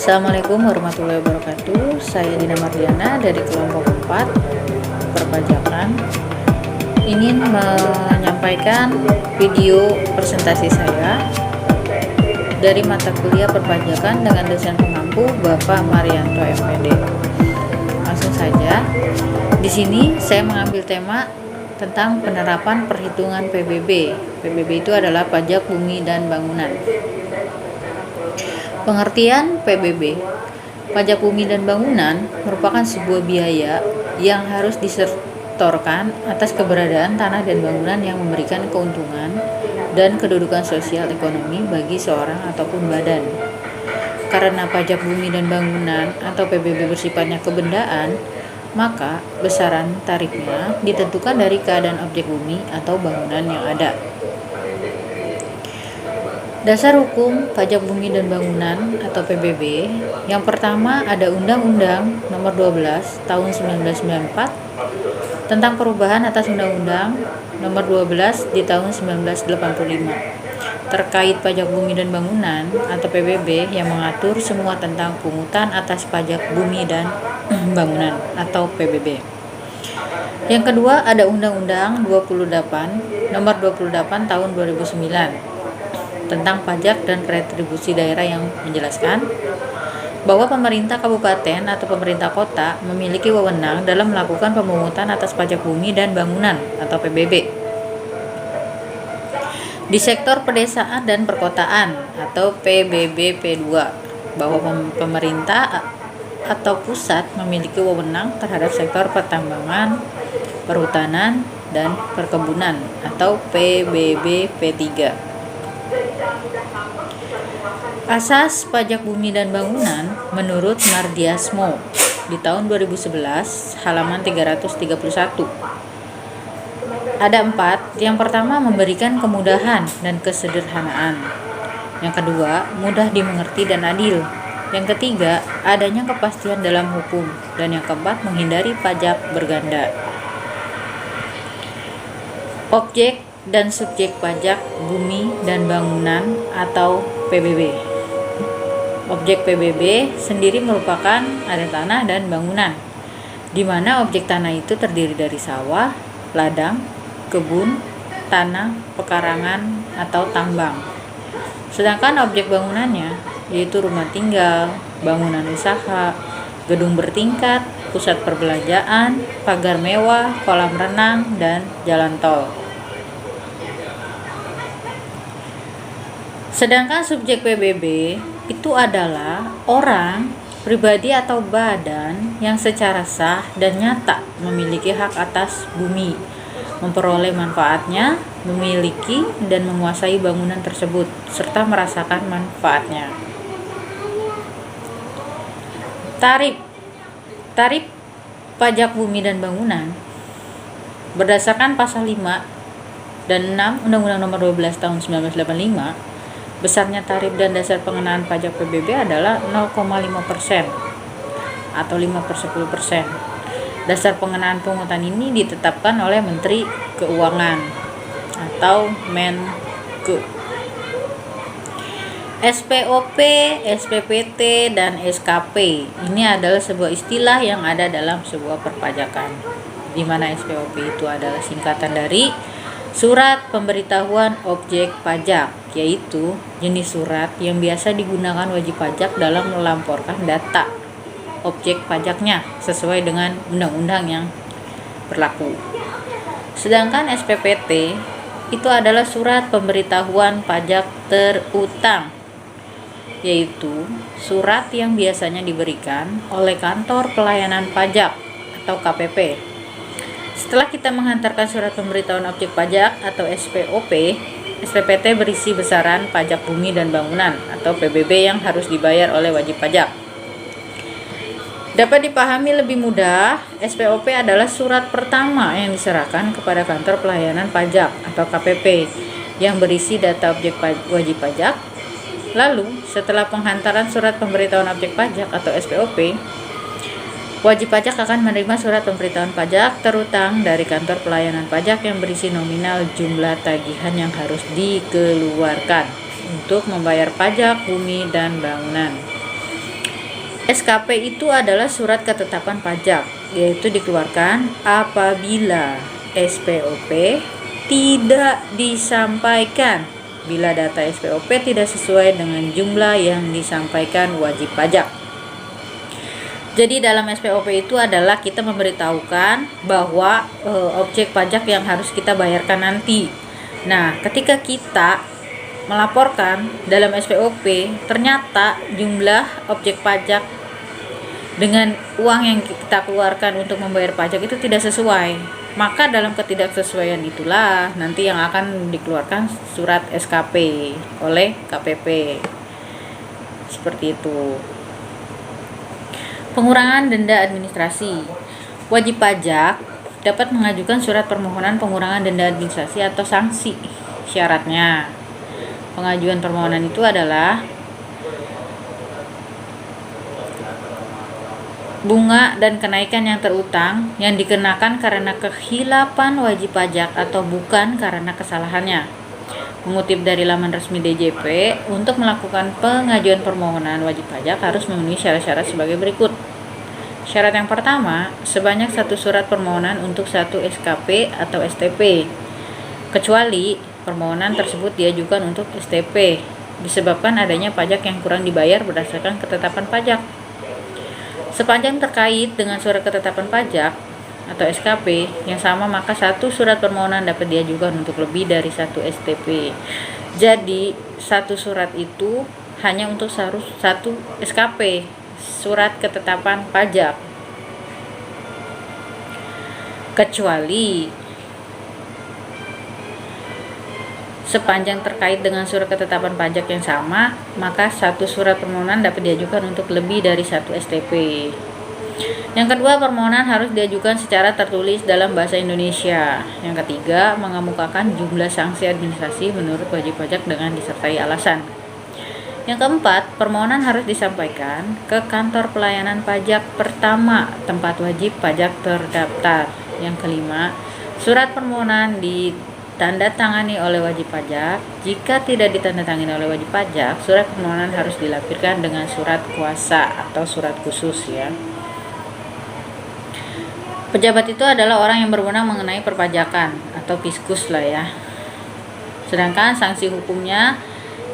Assalamualaikum warahmatullahi wabarakatuh. Saya Dina Mardiana dari kelompok 4 perpajakan. Ingin menyampaikan video presentasi saya dari mata kuliah perpajakan dengan dosen pengampu Bapak Marianto MPD. Langsung saja. Di sini saya mengambil tema tentang penerapan perhitungan PBB. PBB itu adalah pajak bumi dan bangunan. Pengertian PBB. Pajak bumi dan bangunan merupakan sebuah biaya yang harus disetorkan atas keberadaan tanah dan bangunan yang memberikan keuntungan dan kedudukan sosial ekonomi bagi seorang ataupun badan. Karena pajak bumi dan bangunan atau PBB bersifatnya kebendaan, maka besaran tarifnya ditentukan dari keadaan objek bumi atau bangunan yang ada. Dasar hukum pajak bumi dan bangunan atau PBB. Yang pertama ada Undang-Undang Nomor 12 Tahun 1994 tentang perubahan atas Undang-Undang Nomor 12 di tahun 1985 terkait pajak bumi dan bangunan atau PBB yang mengatur semua tentang pungutan atas pajak bumi dan bangunan atau PBB. Yang kedua ada Undang-Undang 28 Nomor 28 Tahun 2009 tentang pajak dan retribusi daerah yang menjelaskan bahwa pemerintah kabupaten atau pemerintah kota memiliki wewenang dalam melakukan pemungutan atas pajak bumi dan bangunan atau PBB di sektor pedesaan dan perkotaan atau PBB P2, bahwa pemerintah atau pusat memiliki wewenang terhadap sektor pertambangan, perhutanan, dan perkebunan atau PBB P3. Asas pajak bumi dan bangunan menurut Mardiasmo di tahun 2011 halaman 331 ada 4. Yang pertama memberikan kemudahan dan kesederhanaan. Yang kedua mudah dimengerti dan adil. Yang ketiga adanya kepastian dalam hukum. Dan yang keempat menghindari pajak berganda. Objek dan subjek pajak bumi dan bangunan atau PBB. Objek PBB sendiri merupakan ada tanah dan bangunan, di mana objek tanah itu terdiri dari sawah, ladang, kebun, tanah, pekarangan, atau tambang. Sedangkan objek bangunannya yaitu rumah tinggal, bangunan usaha, gedung bertingkat, pusat perbelanjaan, pagar mewah, kolam renang, dan jalan tol. Sedangkan subjek PBB itu adalah orang, pribadi atau badan yang secara sah dan nyata memiliki hak atas bumi, memperoleh manfaatnya, memiliki dan menguasai bangunan tersebut, serta merasakan manfaatnya. Tarif pajak bumi dan bangunan berdasarkan pasal 5 dan 6 Undang-Undang Nomor 12 Tahun 1985. Besarnya tarif dan dasar pengenaan pajak PBB adalah 0,5% atau 5/10%. Dasar pengenaan pungutan ini ditetapkan oleh Menteri Keuangan atau Menke. SPOP, SPPT, dan SKP ini adalah sebuah istilah yang ada dalam sebuah perpajakan, di mana SPOP itu adalah singkatan dari Surat Pemberitahuan Objek Pajak, yaitu jenis surat yang biasa digunakan wajib pajak dalam melaporkan data objek pajaknya sesuai dengan undang-undang yang berlaku. Sedangkan SPPT itu adalah Surat Pemberitahuan Pajak Terutang, yaitu surat yang biasanya diberikan oleh Kantor Pelayanan Pajak atau KPP. Setelah kita menghantarkan surat pemberitahuan objek pajak atau SPOP, SPPT berisi besaran pajak bumi dan bangunan atau PBB yang harus dibayar oleh wajib pajak. Dapat dipahami lebih mudah, SPOP adalah surat pertama yang diserahkan kepada Kantor Pelayanan Pajak atau KPP yang berisi data objek wajib pajak. Lalu, setelah penghantaran surat pemberitahuan objek pajak atau SPOP, wajib pajak akan menerima surat pemberitahuan pajak terutang dari Kantor Pelayanan Pajak yang berisi nominal jumlah tagihan yang harus dikeluarkan untuk membayar pajak bumi dan bangunan. SKP itu adalah surat ketetapan pajak, yaitu dikeluarkan apabila SPOP tidak disampaikan. Bila data SPOP tidak sesuai dengan jumlah yang disampaikan wajib pajak. Jadi dalam SPOP itu adalah kita memberitahukan bahwa objek pajak yang harus kita bayarkan nanti. Nah, ketika kita melaporkan dalam SPOP, ternyata jumlah objek pajak dengan uang yang kita keluarkan untuk membayar pajak itu tidak sesuai, maka dalam ketidaksesuaian itulah nanti yang akan dikeluarkan surat SKP oleh KPP. Seperti itu. Pengurangan denda administrasi. Wajib pajak dapat mengajukan surat permohonan pengurangan denda administrasi atau sanksi. Syaratnya, pengajuan permohonan itu adalah bunga dan kenaikan yang terutang yang dikenakan karena kekhilafan wajib pajak atau bukan karena kesalahannya. Mengutip dari laman resmi DJP, untuk melakukan pengajuan permohonan wajib pajak harus memenuhi syarat-syarat sebagai berikut. Syarat yang pertama, sebanyak satu surat permohonan untuk satu SKP atau STP, kecuali permohonan tersebut diajukan untuk STP, disebabkan adanya pajak yang kurang dibayar berdasarkan ketetapan pajak. Sepanjang terkait dengan surat ketetapan pajak atau SKP yang sama, maka satu surat permohonan dapat diajukan untuk lebih dari satu STP. Jadi satu surat itu hanya untuk satu SKP, surat ketetapan pajak, kecuali sepanjang terkait dengan surat ketetapan pajak yang sama, maka satu surat permohonan dapat diajukan untuk lebih dari satu STP. Yang kedua, permohonan harus diajukan secara tertulis dalam bahasa Indonesia. Yang ketiga, mengemukakan jumlah sanksi administrasi menurut wajib pajak dengan disertai alasan. Yang keempat, permohonan harus disampaikan ke kantor pelayanan pajak pertama tempat wajib pajak terdaftar. Yang kelima, surat permohonan ditandatangani oleh wajib pajak. Jika tidak ditandatangani oleh wajib pajak, surat permohonan harus dilampirkan dengan surat kuasa atau surat khusus ya. Pejabat itu adalah orang yang berwenang mengenai perpajakan atau fiskus lah ya. Sedangkan sanksi hukumnya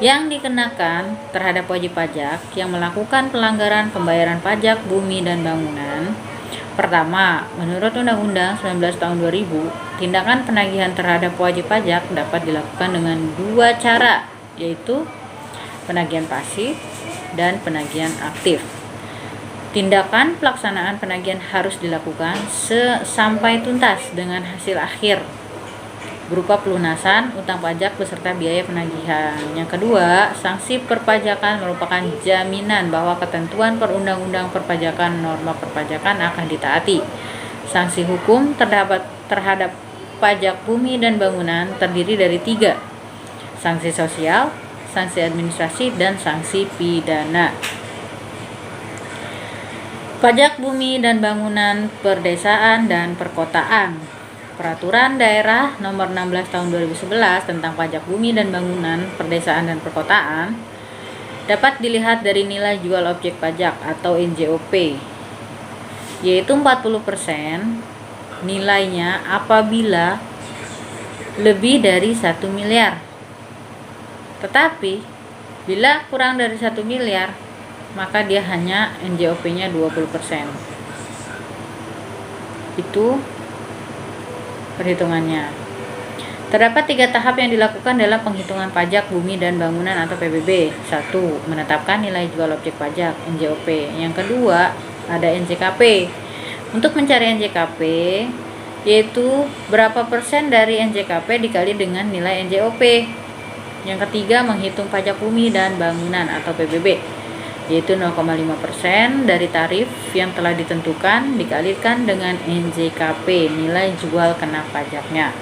yang dikenakan terhadap wajib pajak yang melakukan pelanggaran pembayaran pajak bumi dan bangunan. Pertama, menurut Undang-Undang 19 tahun 2000, tindakan penagihan terhadap wajib pajak dapat dilakukan dengan dua cara, yaitu penagihan pasif dan penagihan aktif. Tindakan pelaksanaan penagihan harus dilakukan sampai tuntas dengan hasil akhir berupa pelunasan utang pajak beserta biaya penagihan. Yang kedua, sanksi perpajakan merupakan jaminan bahwa ketentuan perundang-undang perpajakan, norma perpajakan akan ditaati. Sanksi hukum terhadap pajak bumi dan bangunan terdiri dari 3: sanksi sosial, sanksi administrasi, dan sanksi pidana. Pajak bumi dan bangunan perdesaan dan perkotaan. Peraturan Daerah Nomor 16 Tahun 2011 tentang pajak bumi dan bangunan perdesaan dan perkotaan dapat dilihat dari nilai jual objek pajak atau NJOP, yaitu 40% nilainya apabila lebih dari 1 miliar. Tetapi bila kurang dari 1 miliar, maka dia hanya NJOP-nya 20%. Itu perhitungannya. Terdapat 3 tahap yang dilakukan dalam penghitungan pajak bumi dan bangunan atau PBB. 1. Menetapkan nilai jual objek pajak NJOP. Yang kedua, ada NJKP. Untuk mencari NJKP, yaitu berapa persen dari NJKP dikali dengan nilai NJOP. Yang ketiga, menghitung pajak bumi dan bangunan atau PBB, yaitu 0,5% dari tarif yang telah ditentukan dikalikan dengan NJKP, nilai jual kena pajaknya.